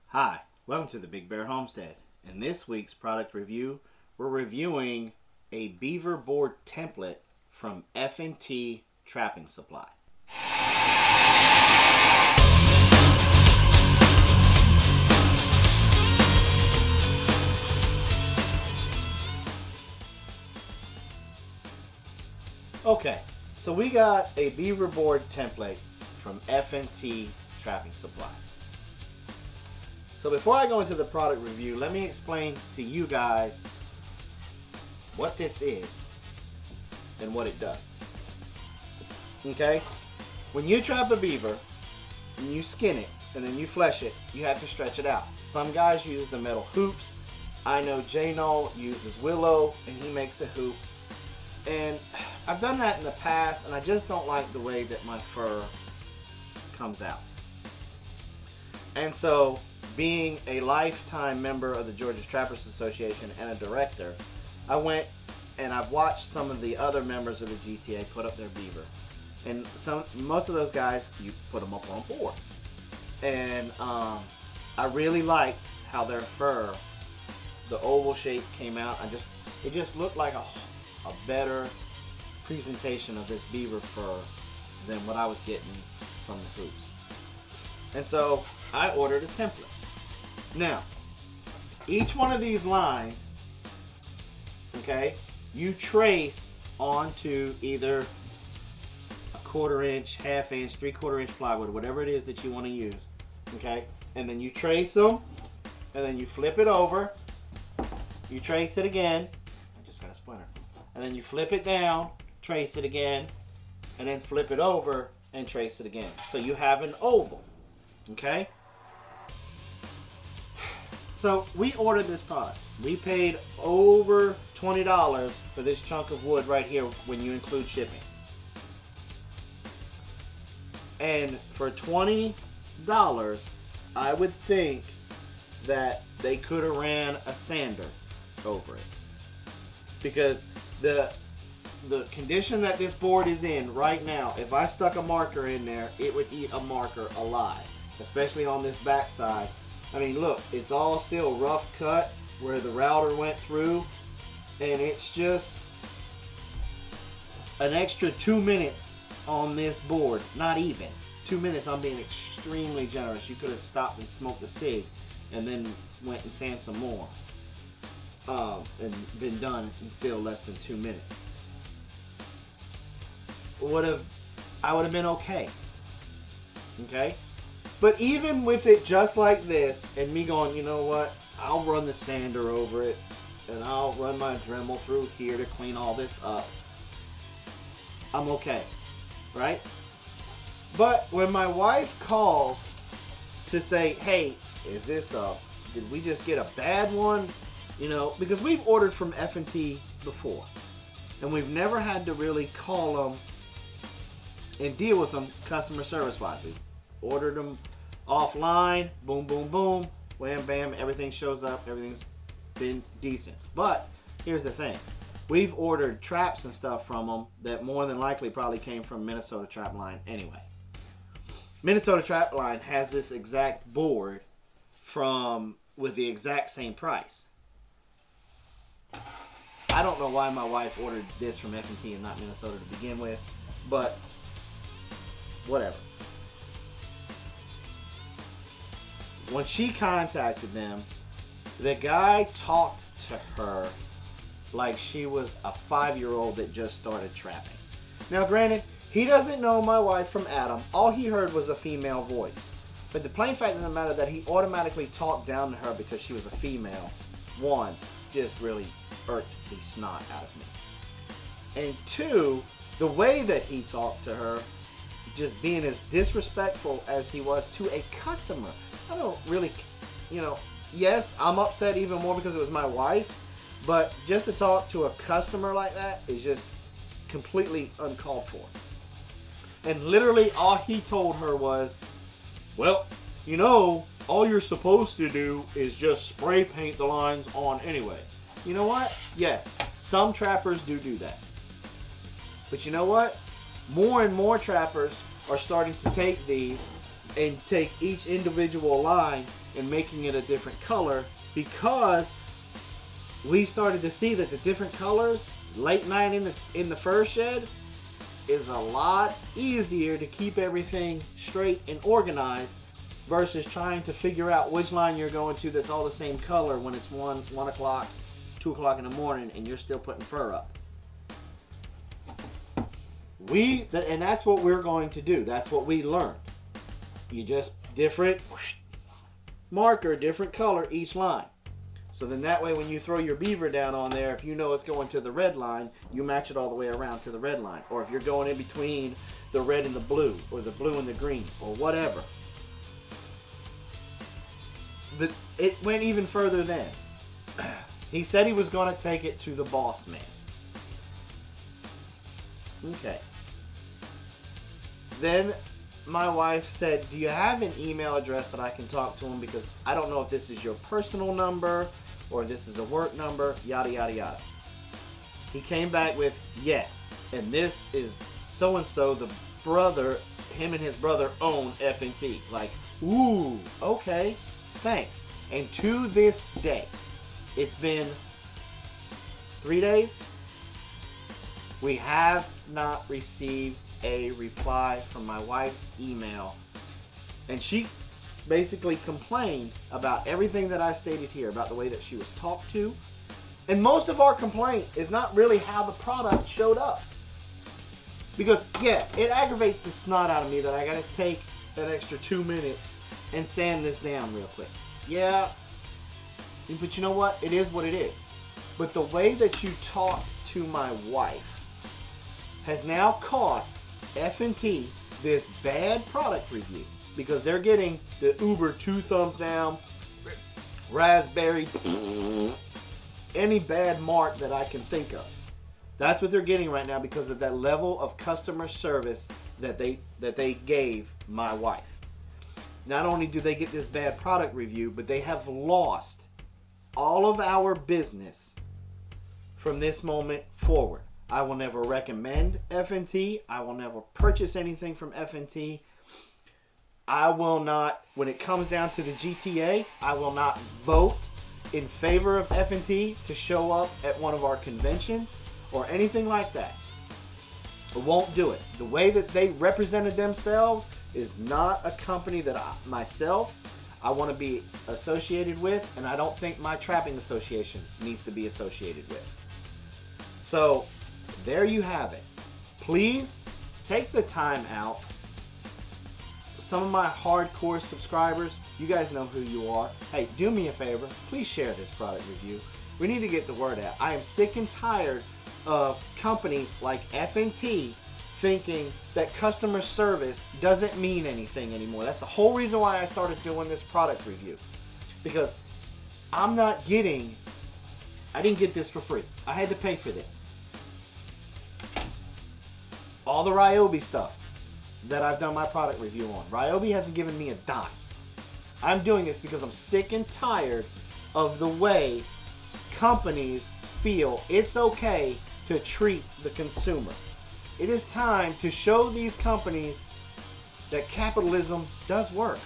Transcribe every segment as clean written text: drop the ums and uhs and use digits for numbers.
Hi, welcome to the Big Bear Homestead. In this week's product review, we're reviewing a beaver board template from F&T Trapping Supply. Okay, so we got a beaver board template from F&T Trapping Supply. So before I go into the product review, let me explain to you guys what this is and what it does. Okay? When you trap a beaver and you skin it and then you flesh it, you have to stretch it out. Some guys use the metal hoops. I know J-No uses willow and he makes a hoop. And I've done that in the past and I just don't like the way that my fur comes out. And so, being a lifetime member of the Georgia Trappers Association and a director, I went and I've watched some of the other members of the GTA put up their beaver. And most of those guys, you put them up on board. And I really liked how their fur, the oval shape came out. It just looked like a better presentation of this beaver fur than what I was getting from the hoops. And so I ordered a template. Now, each one of these lines, okay, you trace onto either a 1/4 inch, 1/2 inch, 3/4 inch plywood, whatever it is that you want to use, okay? And then you trace them, and then you flip it over, you trace it again, I just got a splinter, and then you flip it down, trace it again, and then flip it over and trace it again. So you have an oval, okay? So we ordered this product. We paid over $20 for this chunk of wood right here when you include shipping. And for $20, I would think that they could have ran a sander over it. Because the condition that this board is in right now, if I stuck a marker in there, it would eat a marker alive, especially on this back side. I mean, look, it's all still rough cut where the router went through, and it's just an extra 2 minutes on this board. Not even 2 minutes. I'm being extremely generous. You could have stopped and smoked a cig and then went and sand some more and been done in still less than 2 minutes. I would have been okay. Okay? But even with it just like this, and me going, you know what, I'll run the sander over it, and I'll run my Dremel through here to clean all this up, I'm okay, right? But when my wife calls to say, hey, is this did we just get a bad one? You know, because we've ordered from F&T before, and we've never had to really call them and deal with them customer service wise. We ordered them offline, boom, boom, boom, wham, bam, everything shows up, everything's been decent. But here's the thing, we've ordered traps and stuff from them that more than likely probably came from Minnesota Trap Line anyway. Minnesota Trap Line has this exact board with the exact same price. I don't know why my wife ordered this from F&T and not Minnesota to begin with, but whatever. When she contacted them, the guy talked to her like she was a 5-year-old that just started trapping. Now granted, he doesn't know my wife from Adam. All he heard was a female voice. But the plain fact of the matter that he automatically talked down to her because she was a female, one, just really irked the snot out of me. And two, the way that he talked to her, just being as disrespectful as he was to a customer. I don't really, you know, yes, I'm upset even more because it was my wife, but just to talk to a customer like that is just completely uncalled for. And literally all he told her was, well, you know, all you're supposed to do is just spray paint the lines on anyway. You know what? Yes, some trappers do that. But you know what? more and more trappers are starting to take these and take each individual line and making it a different color, because we started to see that the different colors late night in the fur shed is a lot easier to keep everything straight and organized versus trying to figure out which line you're going to that's all the same color when it's 1 o'clock, 2 o'clock in the morning and you're still putting fur up. And that's what we're going to do. That's what we learned. You just different marker, different color each line. So then that way when you throw your beaver down on there, if you know it's going to the red line, you match it all the way around to the red line. Or if you're going in between the red and the blue, or the blue and the green, or whatever. But it went even further then. He said he was going to take it to the boss man. Okay. Then my wife said, do you have an email address that I can talk to him? Because I don't know if this is your personal number or this is a work number, yada, yada, yada. He came back with, yes. And this is so-and-so, the brother, him and his brother own F&T. Like, ooh, okay, thanks. And to this day, it's been 3 days. We have not received a reply from my wife's email, and she basically complained about everything that I stated here, about the way that she was talked to. And most of our complaint is not really how the product showed up, because yeah, it aggravates the snot out of me that I gotta take that extra 2 minutes and sand this down real quick. Yeah, but you know what, it is what it is. But the way that you talked to my wife has now cost F&T this bad product review, because they're getting the Uber 2 thumbs down, raspberry, any bad mark that I can think of. That's what they're getting right now because of that level of customer service that they gave my wife. Not only do they get this bad product review, but they have lost all of our business from this moment forward. I will never recommend F&T. I will never purchase anything from F&T. I will not, when it comes down to the GTA, I will not vote in favor of F&T to show up at one of our conventions or anything like that. I won't do it. The way that they represented themselves is not a company that I want to be associated with, and I don't think my trapping association needs to be associated with. So there you have it. Please take the time out. Some of my hardcore subscribers, you guys know who you are. Hey, do me a favor. Please share this product review. We need to get the word out. I am sick and tired of companies like F&T thinking that customer service doesn't mean anything anymore. That's the whole reason why I started doing this product review. Because I didn't get this for free. I had to pay for this. All the Ryobi stuff that I've done my product review on, Ryobi hasn't given me a dime. I'm doing this because I'm sick and tired of the way companies feel it's okay to treat the consumer. It is time to show these companies that capitalism does work.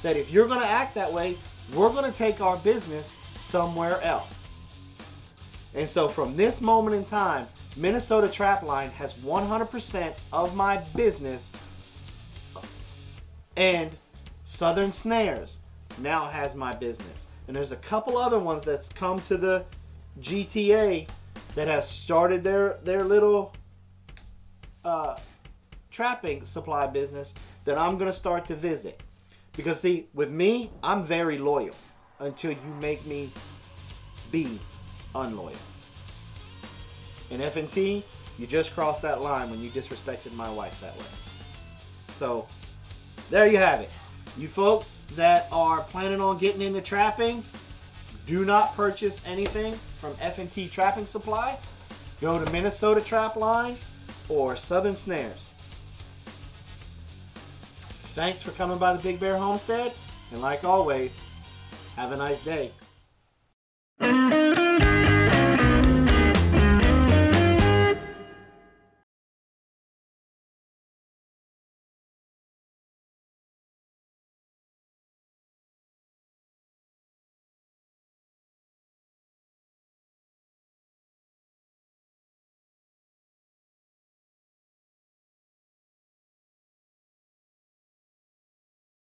That if you're going to act that way, we're going to take our business somewhere else. And so from this moment in time, Minnesota Trapline has 100% of my business, and Southern Snares now has my business. And there's a couple other ones that's come to the GTA that has started their little trapping supply business that I'm going to start to visit. Because see, with me, I'm very loyal until you make me be unloyal. In F&T, you just crossed that line when you disrespected my wife that way. So, there you have it. You folks that are planning on getting into trapping, do not purchase anything from F&T Trapping Supply. Go to Minnesota Trapline or Southern Snares. Thanks for coming by the Big Bear Homestead, and like always, have a nice day.